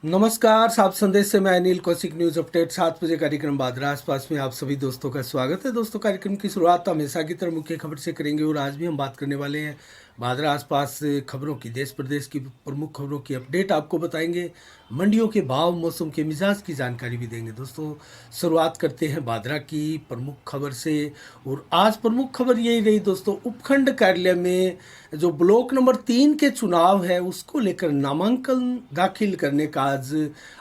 नमस्कार, साफ संदेश से मैं अनिल कौशिक। न्यूज़ अपडेट 7 बजे कार्यक्रम बादरा आसपास में आप सभी दोस्तों का स्वागत है। दोस्तों, कार्यक्रम की शुरुआत हमेशा की तरह मुख्य खबर से करेंगे और आज भी हम बात करने वाले हैं बादरा आसपास खबरों की। देश प्रदेश की प्रमुख खबरों की अपडेट आपको बताएंगे, मंडियों के भाव, मौसम के मिजाज की जानकारी भी देंगे। दोस्तों, शुरुआत करते हैं बादरा की प्रमुख खबर से और आज प्रमुख खबर यही रही दोस्तों, उपखंड कार्यालय में जो ब्लॉक नंबर 3 के चुनाव है उसको लेकर नामांकन दाखिल करने का आज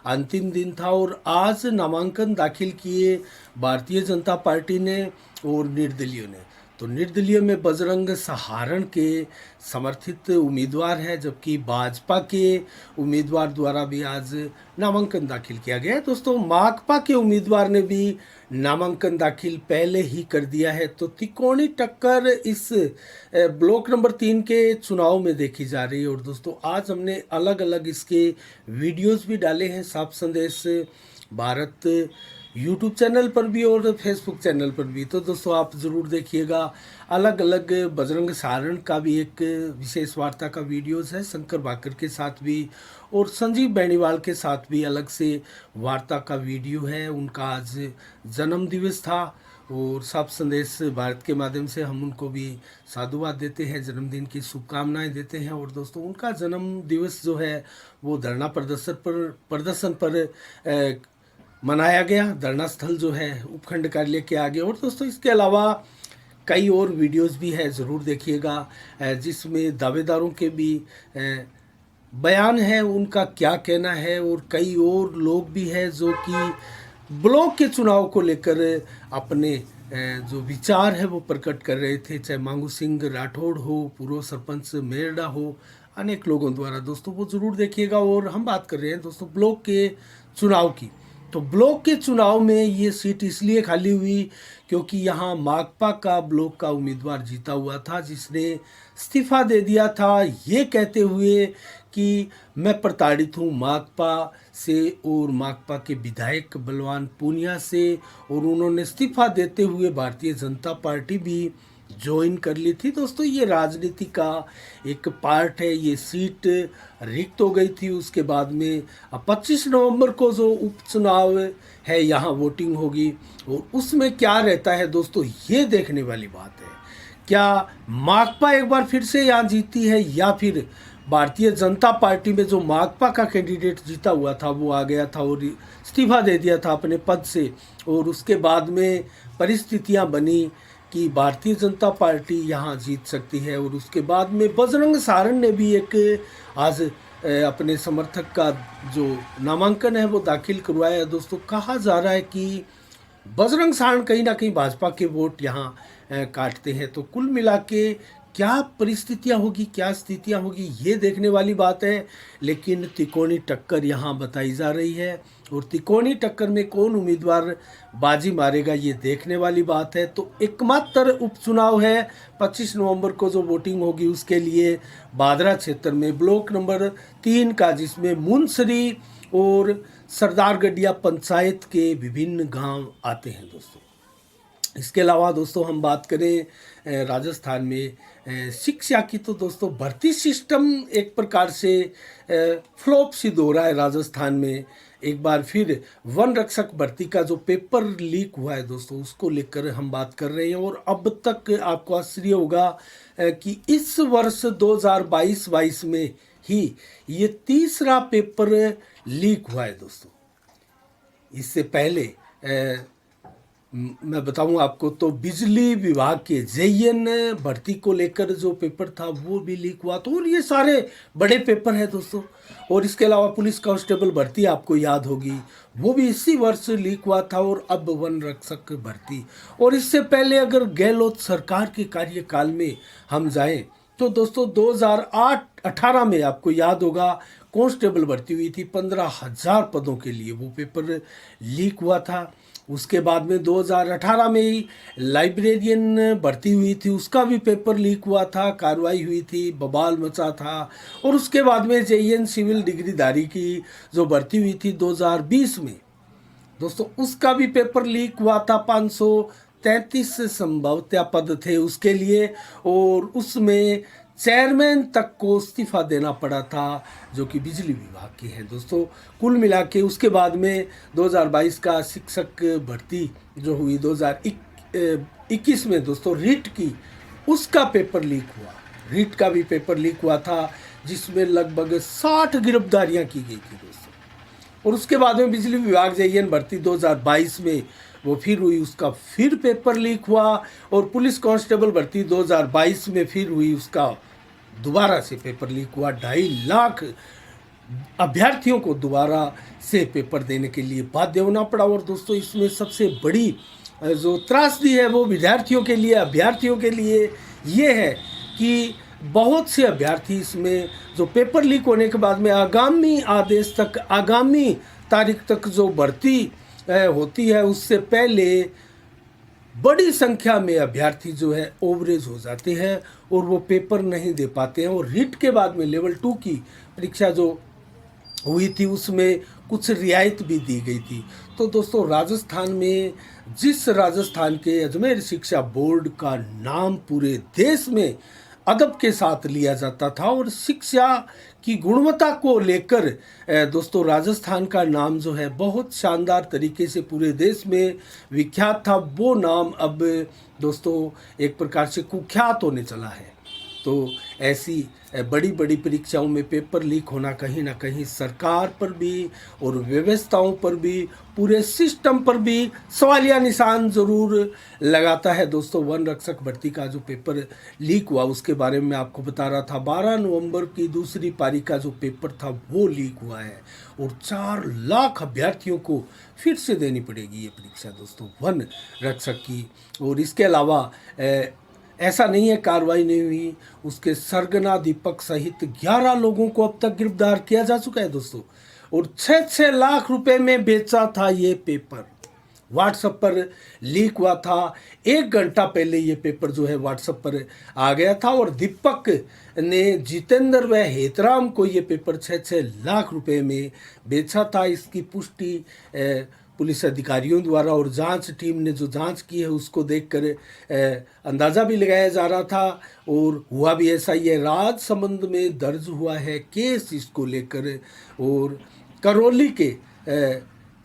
अंतिम दिन था और आज नामांकन दाखिल किए भारतीय जनता पार्टी ने और निर्दलीयों ने। तो निर्दलीय में बजरंग सहारण के समर्थित उम्मीदवार है, जबकि भाजपा के उम्मीदवार द्वारा भी आज नामांकन दाखिल किया गया है। दोस्तों, माकपा के उम्मीदवार ने भी नामांकन दाखिल पहले ही कर दिया है। तो तिकोनी टक्कर इस ब्लॉक नंबर 3 के चुनाव में देखी जा रही है। और दोस्तों, आज हमने अलग अलग इसके वीडियोस भी डाले हैं साफ संदेश भारत यूट्यूब चैनल पर भी और फेसबुक चैनल पर भी। तो दोस्तों, आप ज़रूर देखिएगा। अलग अलग बजरंग सहारण का भी एक विशेष वार्ता का वीडियोस है, शंकर भाकर के साथ भी और संजीव बेनीवाल के साथ भी अलग से वार्ता का वीडियो है। उनका आज जन्म दिवस था और साफ संदेश भारत के माध्यम से हम उनको भी साधुवाद देते हैं, जन्मदिन की शुभकामनाएं देते हैं। और दोस्तों, उनका जन्म दिवस जो है वो धरना प्रदर्शन पर मनाया गया। धरना स्थल जो है उपखंड कार्यालय के आगे। और दोस्तों, इसके अलावा कई और वीडियोस भी है, ज़रूर देखिएगा, जिसमें दावेदारों के भी बयान है, उनका क्या कहना है। और कई और लोग भी हैं जो कि ब्लॉक के चुनाव को लेकर अपने जो विचार है वो प्रकट कर रहे थे, चाहे मांगू सिंह राठौड़ हो, पूर्व सरपंच मेरडा हो, अनेक लोगों द्वारा। दोस्तों, वो ज़रूर देखिएगा। और हम बात कर रहे हैं दोस्तों ब्लॉक के चुनाव की। तो ब्लॉक के चुनाव में ये सीट इसलिए खाली हुई क्योंकि यहाँ माकपा का ब्लॉक का उम्मीदवार जीता हुआ था, जिसने इस्तीफा दे दिया था ये कहते हुए कि मैं प्रताड़ित हूँ माकपा से और माकपा के विधायक बलवान पूनिया से। और उन्होंने इस्तीफा देते हुए भारतीय जनता पार्टी भी ज्वाइन कर ली थी। दोस्तों, ये राजनीति का एक पार्ट है। ये सीट रिक्त हो गई थी। उसके बाद में 25 नवंबर को जो उपचुनाव है यहाँ वोटिंग होगी और उसमें क्या रहता है दोस्तों, ये देखने वाली बात है। क्या माकपा एक बार फिर से यहाँ जीतती है या फिर भारतीय जनता पार्टी में जो माकपा का कैंडिडेट जीता हुआ था वो आ गया था और इस्तीफा दे दिया था अपने पद से। और उसके बाद में परिस्थितियाँ बनी कि भारतीय जनता पार्टी यहाँ जीत सकती है। और उसके बाद में बजरंग सहारण ने भी एक आज अपने समर्थक का जो नामांकन है वो दाखिल करवाया है। दोस्तों, कहा जा रहा है कि बजरंग सहारण कहीं ना कहीं भाजपा के वोट यहाँ काटते हैं। तो कुल मिला के क्या परिस्थितियाँ होगी, क्या स्थितियाँ होगी, ये देखने वाली बात है। लेकिन तिकोनी टक्कर यहाँ बताई जा रही है और तिकोनी टक्कर में कौन उम्मीदवार बाजी मारेगा ये देखने वाली बात है। तो एकमात्र उपचुनाव है 25 नवंबर को जो वोटिंग होगी उसके लिए बादरा क्षेत्र में ब्लॉक नंबर 3 का, जिसमें मुनसरी और सरदारगढ़िया पंचायत के विभिन्न गांव आते हैं। दोस्तों, इसके अलावा दोस्तों हम बात करें राजस्थान में शिक्षा की, तो दोस्तों भर्ती सिस्टम एक प्रकार से फ्लॉप सिद्ध हो रहा है राजस्थान में। एक बार फिर वन रक्षक भर्ती का जो पेपर लीक हुआ है दोस्तों, उसको लेकर हम बात कर रहे हैं। और अब तक आपको आश्चर्य होगा कि इस वर्ष 2022-22 में ही ये तीसरा पेपर लीक हुआ है दोस्तों। इससे पहले मैं बताऊं आपको तो बिजली विभाग के जेईएन भर्ती को लेकर जो पेपर था वो भी लीक हुआ। तो और ये सारे बड़े पेपर हैं दोस्तों। और इसके अलावा पुलिस कांस्टेबल भर्ती आपको याद होगी, वो भी इसी वर्ष लीक हुआ था। और अब वन रक्षक भर्ती, और इससे पहले अगर गहलोत सरकार के कार्यकाल में हम जाएं तो दोस्तों 2008-18 में आपको याद होगा कांस्टेबल भर्ती हुई थी 15,000 पदों के लिए, वो पेपर लीक हुआ था। उसके बाद में 2018 में ही लाइब्रेरियन भर्ती हुई थी, उसका भी पेपर लीक हुआ था, कार्रवाई हुई थी, बवाल मचा था। और उसके बाद में जेईएन सिविल डिग्रीधारी की जो भर्ती हुई थी 2020 में दोस्तों, उसका भी पेपर लीक हुआ था। 533 संभवतः पद थे उसके लिए और उसमें चेयरमैन तक को इस्तीफा देना पड़ा था, जो कि बिजली विभाग की है दोस्तों। कुल मिला के उसके बाद में 2022 का शिक्षक भर्ती जो हुई 2021 में दोस्तों रीट की, उसका पेपर लीक हुआ। रीट का भी पेपर लीक हुआ था, जिसमें लगभग 60 गिरफ्तारियां की गई थी दोस्तों। और उसके बाद में बिजली विभाग जेईएन भर्ती 2022 में वो फिर हुई, उसका फिर पेपर लीक हुआ। और पुलिस कांस्टेबल भर्ती 2022 में फिर हुई, उसका दोबारा से पेपर लीक हुआ। 2.5 लाख अभ्यर्थियों को दोबारा से पेपर देने के लिए बाध्य होना पड़ा। और दोस्तों इसमें सबसे बड़ी जो त्रासदी है वो विद्यार्थियों के लिए, अभ्यर्थियों के लिए ये है कि बहुत से अभ्यर्थी इसमें जो पेपर लीक होने के बाद में आगामी आदेश तक, आगामी तारीख तक जो भर्ती होती है, उससे पहले बड़ी संख्या में अभ्यर्थी जो है ओवरेज हो जाते हैं और वो पेपर नहीं दे पाते हैं। और रीट के बाद में लेवल 2 की परीक्षा जो हुई थी उसमें कुछ रियायत भी दी गई थी। तो दोस्तों राजस्थान में, जिस राजस्थान के अजमेर शिक्षा बोर्ड का नाम पूरे देश में अदब के साथ लिया जाता था और शिक्षा की गुणवत्ता को लेकर दोस्तों राजस्थान का नाम जो है बहुत शानदार तरीके से पूरे देश में विख्यात था, वो नाम अब दोस्तों एक प्रकार से कुख्यात होने चला है। तो ऐसी बड़ी बड़ी परीक्षाओं में पेपर लीक होना कहीं ना कहीं सरकार पर भी और व्यवस्थाओं पर भी, पूरे सिस्टम पर भी सवालिया निशान ज़रूर लगाता है दोस्तों। वन रक्षक भर्ती का जो पेपर लीक हुआ उसके बारे में आपको बता रहा था। 12 नवंबर की दूसरी पारी का जो पेपर था वो लीक हुआ है और 4 लाख अभ्यर्थियों को फिर से देनी पड़ेगी ये परीक्षा दोस्तों, वन रक्षक की। और इसके अलावा ऐसा नहीं है कार्रवाई नहीं हुई, उसके सरगना दीपक सहित 11 लोगों को अब तक गिरफ्तार किया जा चुका है दोस्तों। और 6-6 लाख रुपए में बेचा था ये पेपर, व्हाट्सएप पर लीक हुआ था। 1 घंटा पहले ये पेपर जो है व्हाट्सएप पर आ गया था और दीपक ने जितेंद्र व हेतराम को ये पेपर 6-6 लाख रुपए में बेचा था। इसकी पुष्टि पुलिस अधिकारियों द्वारा और जांच टीम ने जो जांच की है उसको देखकर अंदाज़ा भी लगाया जा रहा था और हुआ भी ऐसा। ये राजसमंद में दर्ज हुआ है केस इसको लेकर। और करौली के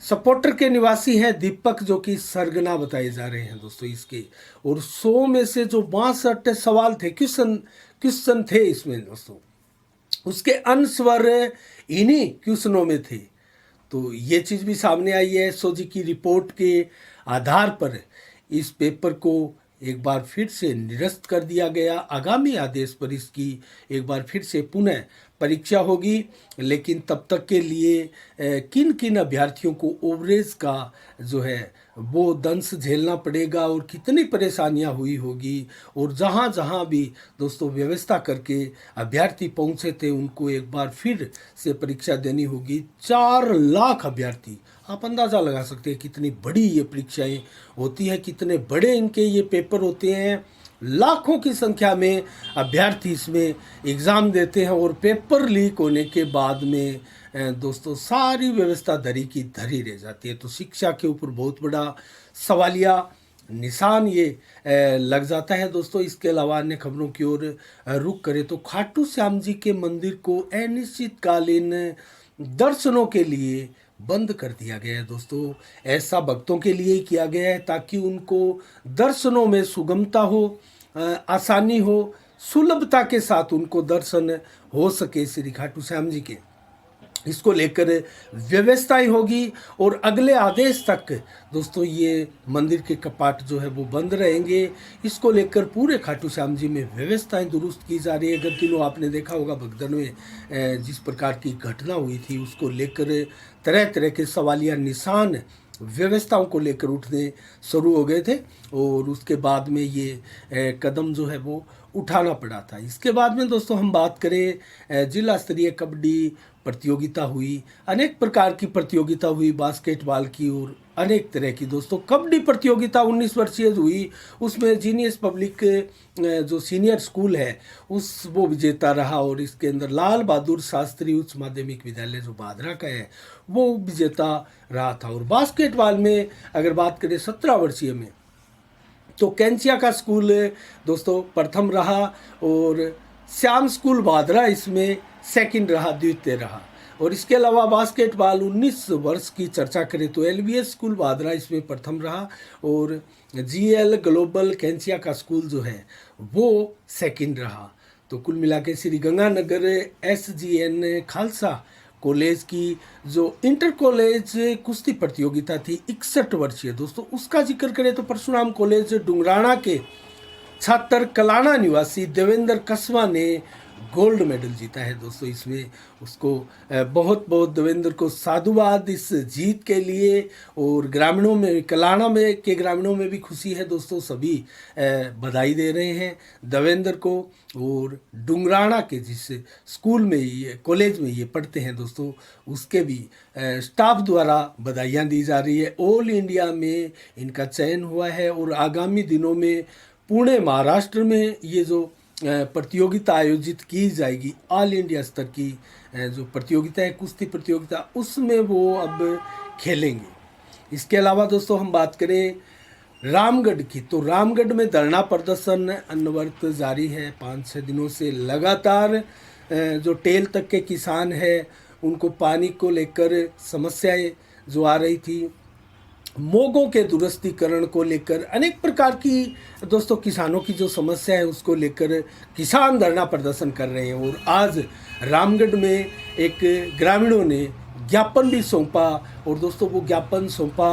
सपोर्टर के निवासी हैं दीपक, जो कि सरगना बताए जा रहे हैं दोस्तों इसके। और 100 में से जो 62 सवाल थे, क्वेश्चन थे इसमें दोस्तों, उसके आंसर इन्हीं क्वेश्चनों में थे। तो ये चीज़ भी सामने आई है। एसओजी की रिपोर्ट के आधार पर इस पेपर को एक बार फिर से निरस्त कर दिया गया। आगामी आदेश पर इसकी एक बार फिर से पुनः परीक्षा होगी, लेकिन तब तक के लिए किन किन अभ्यर्थियों को ओवरेज का जो है वो दंश झेलना पड़ेगा और कितनी परेशानियां हुई होगी। और जहां जहां भी दोस्तों व्यवस्था करके अभ्यर्थी पहुंचे थे उनको एक बार फिर से परीक्षा देनी होगी। 4 लाख अभ्यर्थी, आप अंदाज़ा लगा सकते हैं कितनी बड़ी ये परीक्षाएं होती हैं, कितने बड़े इनके ये पेपर होते हैं। लाखों की संख्या में अभ्यर्थी इसमें एग्ज़ाम देते हैं और पेपर लीक होने के बाद में दोस्तों सारी व्यवस्था धरी की धरी रह जाती है। तो शिक्षा के ऊपर बहुत बड़ा सवालिया निशान ये लग जाता है दोस्तों। इसके अलावा अन्य खबरों की ओर रुख करें तो खाटू श्याम जी के मंदिर को अनिश्चितकालीन दर्शनों के लिए बंद कर दिया गया है दोस्तों। ऐसा भक्तों के लिए ही किया गया है ताकि उनको दर्शनों में सुगमता हो, आसानी हो, सुलभता के साथ उनको दर्शन हो सके श्री खाटू श्याम जी के। इसको लेकर व्यवस्थाएं होगी और अगले आदेश तक दोस्तों ये मंदिर के कपाट जो है वो बंद रहेंगे। इसको लेकर पूरे खाटू श्याम जी में व्यवस्थाएं दुरुस्त की जा रही है। अगर दिनों आपने देखा होगा भगदड़ में जिस प्रकार की घटना हुई थी उसको लेकर तरह तरह के सवालिया निशान व्यवस्थाओं को लेकर उठने शुरू हो गए थे और उसके बाद में ये कदम जो है वो उठाना पड़ा था। इसके बाद में दोस्तों हम बात करें जिला स्तरीय कबड्डी प्रतियोगिता हुई, अनेक प्रकार की प्रतियोगिता हुई, बास्केटबॉल की और अनेक तरह की दोस्तों। कबड्डी प्रतियोगिता 19 वर्षीय हुई, उसमें जीनियस पब्लिक जो सीनियर स्कूल है वो विजेता रहा और इसके अंदर लाल बहादुर शास्त्री उच्च माध्यमिक विद्यालय जो भादरा का है वो विजेता रहा था। और बास्केटबॉल में अगर बात करें 17 वर्षीय में तो कैंचिया का स्कूल दोस्तों प्रथम रहा और श्याम स्कूल भादरा इसमें सेकंड रहा, द्वितीय रहा। और इसके अलावा बास्केटबॉल 19 वर्ष की चर्चा करें तो एलवीएस स्कूल भादरा इसमें प्रथम रहा और जीएल ग्लोबल कैंसिया का स्कूल जो है वो सेकंड रहा। तो कुल मिला के श्री गंगानगर एसजीएन खालसा कॉलेज की जो इंटर कॉलेज कुश्ती प्रतियोगिता थी 61 वर्षीय दोस्तों, उसका जिक्र करें तो परशुराम कॉलेज डुंगराना के छात्र कलाना निवासी देवेंद्र कसवा ने गोल्ड मेडल जीता है दोस्तों। इसमें उसको बहुत बहुत देवेंद्र को साधुवाद इस जीत के लिए। और ग्रामीणों में कलाना में के ग्रामीणों में भी खुशी है दोस्तों, सभी बधाई दे रहे हैं देवेंद्र को। और डुंगराना के जिस स्कूल में ये कॉलेज में ये पढ़ते हैं दोस्तों, उसके भी स्टाफ द्वारा बधाइयाँ दी जा रही है। ऑल इंडिया में इनका चयन हुआ है और आगामी दिनों में पुणे महाराष्ट्र में ये जो प्रतियोगिता आयोजित की जाएगी, ऑल इंडिया स्तर की जो प्रतियोगिता है कुश्ती प्रतियोगिता, उसमें वो अब खेलेंगे। इसके अलावा दोस्तों हम बात करें रामगढ़ की, तो रामगढ़ में धरना प्रदर्शन अनवरत जारी है 5-6 दिनों से लगातार। जो टेल तक के किसान हैं उनको पानी को लेकर समस्याएं जो आ रही थी, मोगों के दुरुस्तीकरण को लेकर अनेक प्रकार की दोस्तों किसानों की जो समस्या है उसको लेकर किसान धरना प्रदर्शन कर रहे हैं। और आज रामगढ़ में एक ग्रामीणों ने ज्ञापन भी सौंपा और दोस्तों वो ज्ञापन सौंपा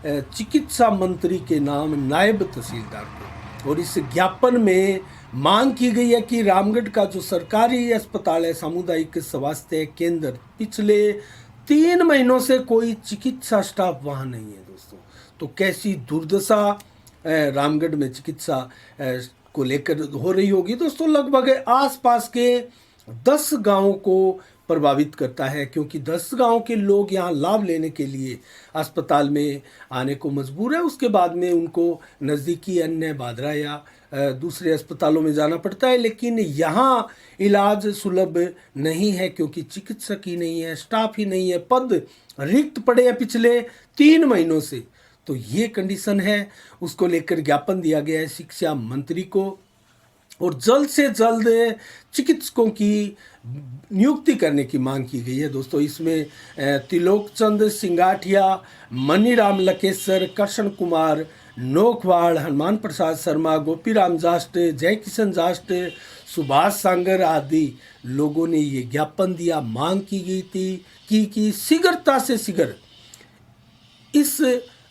चिकित्सा मंत्री के नाम नायब तहसीलदार को। और इस ज्ञापन में मांग की गई है कि रामगढ़ का जो सरकारी अस्पताल है सामुदायिक स्वास्थ्य केंद्र, पिछले 3 महीनों से कोई चिकित्सा स्टाफ वहाँ नहीं है दोस्तों। तो कैसी दुर्दशा रामगढ़ में चिकित्सा को लेकर हो रही होगी दोस्तों। लगभग आसपास के 10 गांवों को प्रभावित करता है, क्योंकि 10 गांव के लोग यहाँ लाभ लेने के लिए अस्पताल में आने को मजबूर है। उसके बाद में उनको नज़दीकी अन्य भादरा या दूसरे अस्पतालों में जाना पड़ता है, लेकिन यहाँ इलाज सुलभ नहीं है क्योंकि चिकित्सक ही नहीं है, स्टाफ ही नहीं है, पद रिक्त पड़े हैं पिछले 3 महीनों से। तो ये कंडीशन है, उसको लेकर ज्ञापन दिया गया है शिक्षा मंत्री को और जल्द से जल्द चिकित्सकों की नियुक्ति करने की मांग की गई है दोस्तों। इसमें त्रिलोकचंद सिंगाठिया, मनीराम लकेसर, कृष्ण कुमार नोखवाड़, हनुमान प्रसाद शर्मा, गोपीराम जास्ट, जय किशन जास्ट, सुभाष सांगर आदि लोगों ने ये ज्ञापन दिया। मांग की गई थी कि शीघ्रता से शीघ्र इस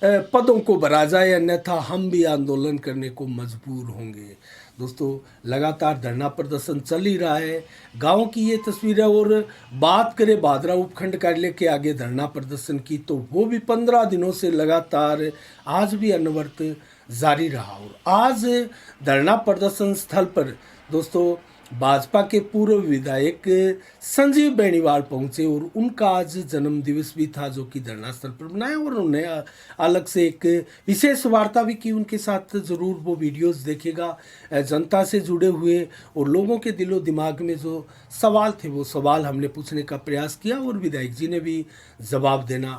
पदों को भरा जाए, अन्यथा हम भी आंदोलन करने को मजबूर होंगे। दोस्तों लगातार धरना प्रदर्शन चल ही रहा है। गांव की ये तस्वीर है। और बात करें भादरा उपखंड कार्यालय के आगे धरना प्रदर्शन की, तो वो भी 15 दिनों से लगातार आज भी अनवरत जारी रहा। और आज धरना प्रदर्शन स्थल पर दोस्तों भाजपा के पूर्व विधायक संजीव बेनीवाल पहुंचे और उनका आज जन्म दिवस भी था, जो कि धरना स्थल पर मनाया। और उन्होंने अलग से एक विशेष वार्ता भी की उनके साथ। ज़रूर वो वीडियोस देखेगा। जनता से जुड़े हुए और लोगों के दिलो दिमाग में जो सवाल थे वो सवाल हमने पूछने का प्रयास किया और विधायक जी ने भी जवाब देना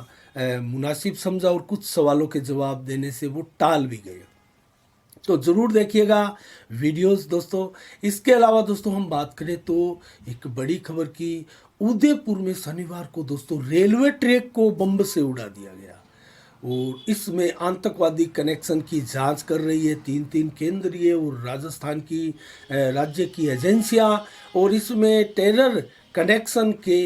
मुनासिब समझा और कुछ सवालों के जवाब देने से वो टाल भी गए। तो ज़रूर देखिएगा वीडियोस दोस्तों। इसके अलावा दोस्तों हम बात करें तो एक बड़ी खबर की, उदयपुर में शनिवार को दोस्तों रेलवे ट्रैक को बम से उड़ा दिया गया और इसमें आतंकवादी कनेक्शन की जांच कर रही है 3 केंद्रीय और राजस्थान की राज्य की एजेंसियां। और इसमें टेरर कनेक्शन के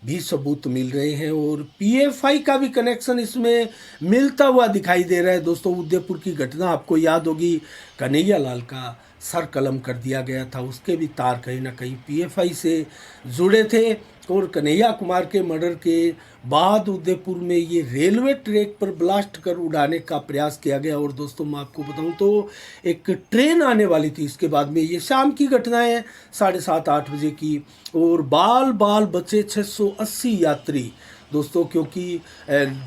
भी सबूत मिल रहे हैं और पीएफआई का भी कनेक्शन इसमें मिलता हुआ दिखाई दे रहा है दोस्तों। उदयपुर की घटना आपको याद होगी, कन्हैया लाल का सर कलम कर दिया गया था, उसके भी तार कहीं ना कहीं पीएफआई से जुड़े थे। और कन्हैया कुमार के मर्डर के बाद उदयपुर में ये रेलवे ट्रैक पर ब्लास्ट कर उड़ाने का प्रयास किया गया। और दोस्तों मैं आपको बताऊं तो एक ट्रेन आने वाली थी इसके बाद में, ये शाम की घटना है 7:30-8 बजे की। और बाल बचे 680 यात्री दोस्तों, क्योंकि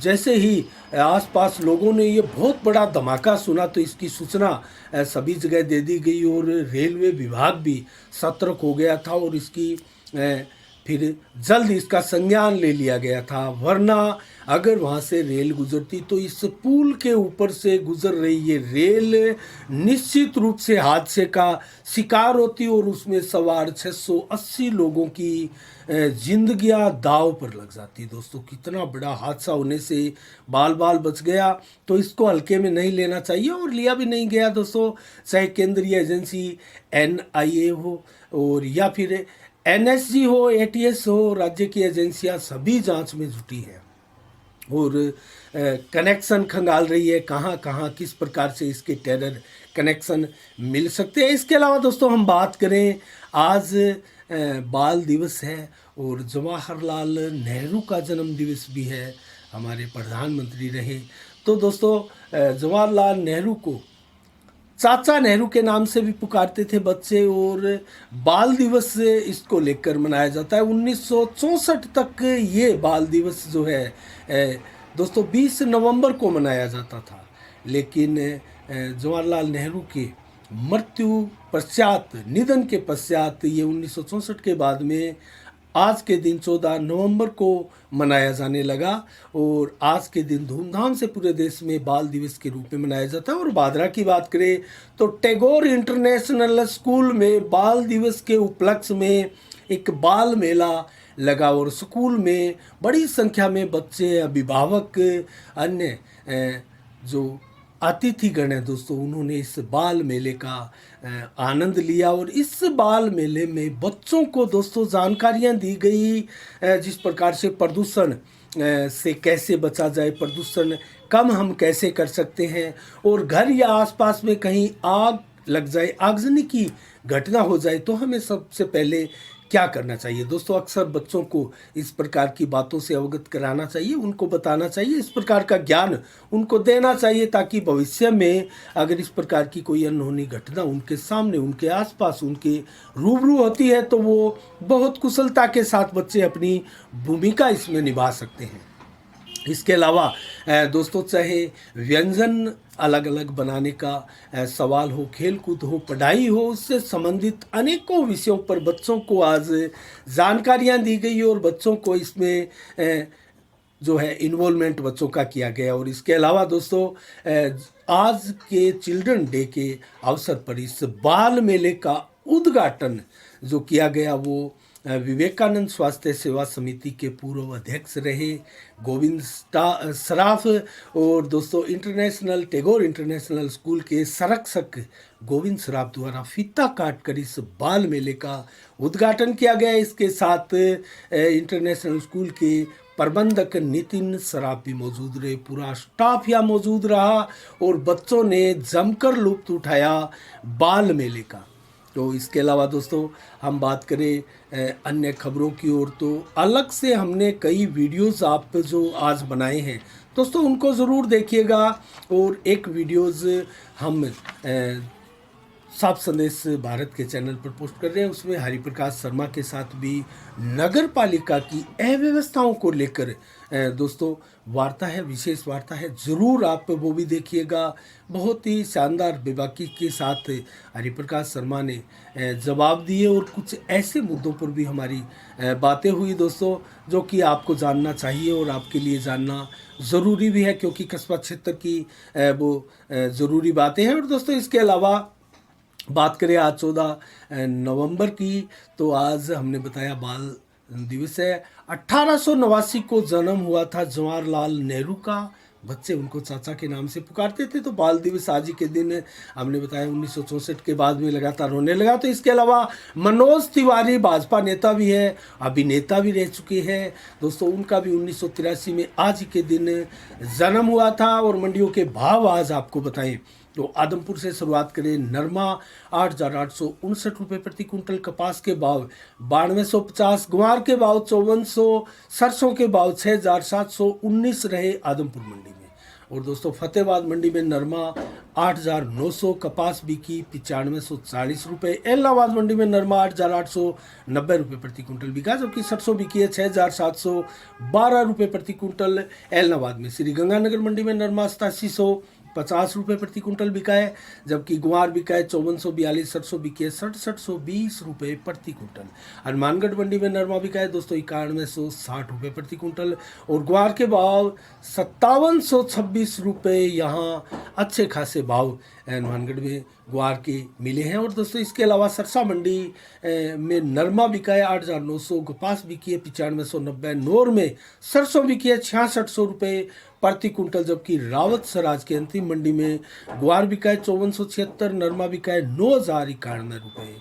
जैसे ही आसपास लोगों ने ये बहुत बड़ा धमाका सुना तो इसकी सूचना सभी जगह दे दी गई और रेलवे विभाग भी सतर्क हो गया था और इसकी फिर जल्द इसका संज्ञान ले लिया गया था, वरना अगर वहाँ से रेल गुजरती तो इस पुल के ऊपर से गुजर रही ये रेल निश्चित रूप से हादसे का शिकार होती और उसमें सवार 680 लोगों की जिंदगियां दाव पर लग जाती। दोस्तों, कितना बड़ा हादसा होने से बाल बाल बच गया, तो इसको हल्के में नहीं लेना चाहिए और लिया भी नहीं गया दोस्तों। चाहे केंद्रीय एजेंसी NIA हो और या फिर NSG हो, ATS हो, राज्य की एजेंसियां सभी जांच में जुटी हैं और कनेक्शन खंगाल रही है, कहाँ कहाँ किस प्रकार से इसके टेरर कनेक्शन मिल सकते हैं। इसके अलावा दोस्तों हम बात करें, आज बाल दिवस है और जवाहरलाल नेहरू का जन्म दिवस भी है, हमारे प्रधानमंत्री रहे। तो दोस्तों, जवाहरलाल नेहरू को चाचा नेहरू के नाम से भी पुकारते थे बच्चे और बाल दिवस इसको लेकर मनाया जाता है। 1964 तक ये बाल दिवस जो है दोस्तों 20 नवंबर को मनाया जाता था, लेकिन जवाहरलाल नेहरू के मृत्यु पश्चात, निधन के पश्चात ये 1964 के बाद में आज के दिन 14 नवंबर को मनाया जाने लगा और आज के दिन धूमधाम से पूरे देश में बाल दिवस के रूप में मनाया जाता है। और भादरा की बात करें तो टैगोर इंटरनेशनल स्कूल में बाल दिवस के उपलक्ष्य में एक बाल मेला लगा और स्कूल में बड़ी संख्या में बच्चे, अभिभावक, अन्य जो अतिथिगण है दोस्तों, उन्होंने इस बाल मेले का आनंद लिया और इस बाल मेले में बच्चों को दोस्तों जानकारियां दी गई, जिस प्रकार से प्रदूषण से कैसे बचा जाए, प्रदूषण कम हम कैसे कर सकते हैं और घर या आसपास में कहीं आग लग जाए, आगजनी की घटना हो जाए तो हमें सबसे पहले क्या करना चाहिए। दोस्तों, अक्सर बच्चों को इस प्रकार की बातों से अवगत कराना चाहिए, उनको बताना चाहिए, इस प्रकार का ज्ञान उनको देना चाहिए ताकि भविष्य में अगर इस प्रकार की कोई अनहोनी घटना उनके सामने, उनके आसपास, उनके रूबरू होती है तो वो बहुत कुशलता के साथ बच्चे अपनी भूमिका इसमें निभा सकते हैं। इसके अलावा दोस्तों, चाहे व्यंजन अलग अलग बनाने का सवाल हो, खेल कूद हो, पढ़ाई हो, उससे संबंधित अनेकों विषयों पर बच्चों को आज जानकारियां दी गई और बच्चों को इसमें जो है इन्वॉल्वमेंट बच्चों का किया गया। और इसके अलावा दोस्तों, आज के चिल्ड्रन डे के अवसर पर इस बाल मेले का उद्घाटन जो किया गया वो विवेकानंद स्वास्थ्य सेवा समिति के पूर्व अध्यक्ष रहे गोविंद सराफ और दोस्तों टैगोर इंटरनेशनल स्कूल के संरक्षक गोविंद सराफ द्वारा फीता काट कर इस बाल मेले का उद्घाटन किया गया। इसके साथ इंटरनेशनल स्कूल के प्रबंधक नितिन सराफ भी मौजूद रहे, पूरा स्टाफ यहाँ मौजूद रहा और बच्चों ने जमकर लुत्फ उठाया बाल मेले का। तो इसके अलावा दोस्तों हम बात करें अन्य खबरों की ओर, तो अलग से हमने कई वीडियोस आप जो आज बनाए हैं दोस्तों उनको ज़रूर देखिएगा। और एक वीडियोस हम साफ संदेश भारत के चैनल पर पोस्ट कर रहे हैं, उसमें हरिप्रकाश शर्मा के साथ भी नगर पालिका की अव्यवस्थाओं को लेकर दोस्तों वार्ता है, विशेष वार्ता है, ज़रूर आप वो भी देखिएगा। बहुत ही शानदार बेबाकी के साथ हरिप्रकाश शर्मा ने जवाब दिए और कुछ ऐसे मुद्दों पर भी हमारी बातें हुई दोस्तों जो कि आपको जानना चाहिए और आपके लिए जानना ज़रूरी भी है, क्योंकि कस्बा क्षेत्र की वो ज़रूरी बातें हैं। और दोस्तों इसके अलावा बात करें आज 14 नवंबर की, तो आज हमने बताया बाल दिवस है। 1889 को जन्म हुआ था जवाहरलाल नेहरू का, बच्चे उनको चाचा के नाम से पुकारते थे, तो बाल दिवस आज ही के दिन हमने बताया 1964 के बाद में लगातार होने लगा। तो इसके अलावा मनोज तिवारी भाजपा नेता भी है, अभिनेता भी रह चुके हैं दोस्तों, उनका भी 1983 में आज ही के दिन जन्म हुआ था। और मंडियों के भाव आज आपको बताएं तो आदमपुर से शुरुआत करें, नरमा 8,859 रुपये प्रति कुंटल, कपास के भाव 9250, ग्वार के भाव 5400, सरसों के भाव 6,719 रहे आदमपुर मंडी में। और दोस्तों फतेहाबाद मंडी में नरमा 8,900, कपास बिकी 9540 रुपये, एलनाबाद मंडी में नरमा 8,890 रुपये प्रति कुंटल बिका, जबकि सरसों बिकी है 6,712 रुपये प्रति कुंटल एलनाबाद में। श्री गंगानगर मंडी में नरमा 8700, ₹50 प्रति कुंटल बिका है, जबकि ग्वार बिका है 5442, सरसों बिकी है 6720 रुपये प्रति कुंटल। हनुमानगढ़ मंडी में नरमा बिका है दोस्तों 9160 रुपये प्रति कुंटल और ग्वार के भाव 5726 रुपये यहाँ अच्छे खासे भाव हनुमानगढ़ में ग्वार के मिले हैं। और दोस्तों इसके अलावा सरसा मंडी में नरमा बिका है 8900, कपास बिकी है 9590, नौर में सरसों बिकी है 6600 रुपये प्रति कुंटल, जबकि रावत सराज के अंतिम मंडी में ग्वार बिका है 5476, नरमा बिका है 9091 रुपये।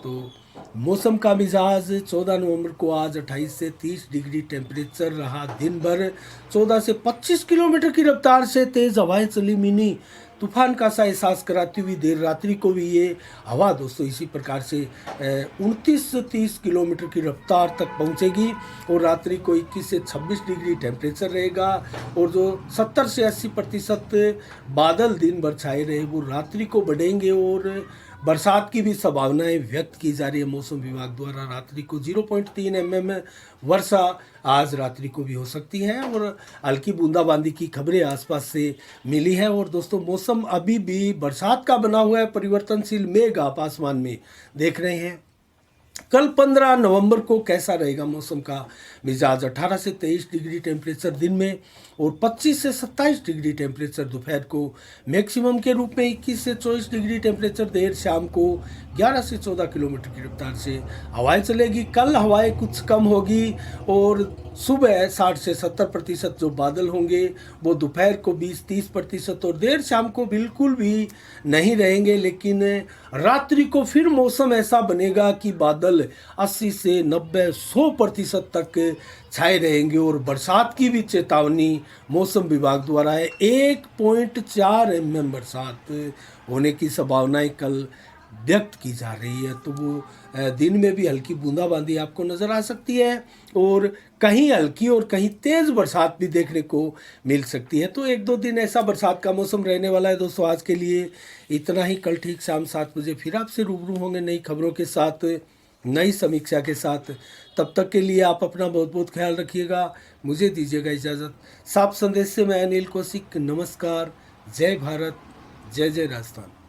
तो मौसम का मिजाज 14 नवंबर को आज 28 से 30 डिग्री टेम्परेचर रहा। दिन भर 14 से 25 किलोमीटर की रफ्तार से तेज हवाएं चली। मिनी तूफान का सा एहसास कराती हुई देर रात्रि को भी ये हवा दोस्तों इसी प्रकार से 29 से 30 किलोमीटर की रफ्तार तक पहुंचेगी और रात्रि को 21 से 26 डिग्री टेम्परेचर रहेगा। और जो 70 से 80% बादल दिन भर छाए रहे वो रात्रि को बढ़ेंगे और बरसात की भी संभावनाएं व्यक्त की जा रही है मौसम विभाग द्वारा। रात्रि को 0.3 mm वर्षा आज रात्रि को भी हो सकती है और हल्की बूंदाबांदी की खबरें आसपास से मिली है। और दोस्तों मौसम अभी भी बरसात का बना हुआ है, परिवर्तनशील मेघ आप आसमान में देख रहे हैं। कल 15 नवंबर को कैसा रहेगा मौसम का मिजाज? 18 से 23 डिग्री टेम्परेचर दिन में और 25 से 27 डिग्री टेम्परेचर दोपहर को। मैक्सिमम के रूप में 21 से 24 डिग्री टेम्परेचर देर शाम को 11 से 14 किलोमीटर की रफ्तार से हवाएं चलेगी। कल हवाएं कुछ कम होगी और सुबह 60 से 70% जो बादल होंगे वो दोपहर को 20-30% और देर शाम को बिल्कुल भी नहीं रहेंगे। लेकिन रात्रि को फिर मौसम ऐसा बनेगा कि बादल 80 से 90-100% तक छाए रहेंगे और बरसात की भी चेतावनी मौसम विभाग द्वारा है। 1.4 mm बरसात होने की संभावनाएं कल व्यक्त की जा रही है। तो वो दिन में भी हल्की बूंदाबांदी आपको नज़र आ सकती है और कहीं हल्की और कहीं तेज़ बरसात भी देखने को मिल सकती है। तो 1-2 दिन ऐसा बरसात का मौसम रहने वाला है दोस्तों। आज के लिए इतना ही। कल ठीक शाम 7 बजे फिर आपसे रूबरू होंगे नई खबरों के साथ, नई समीक्षा के साथ। तब तक के लिए आप अपना बहुत बहुत ख्याल रखिएगा। मुझे दीजिएगा इजाज़त। साफ संदेश से मैं अनिल कौशिक, नमस्कार। जय भारत, जय जय राजस्थान।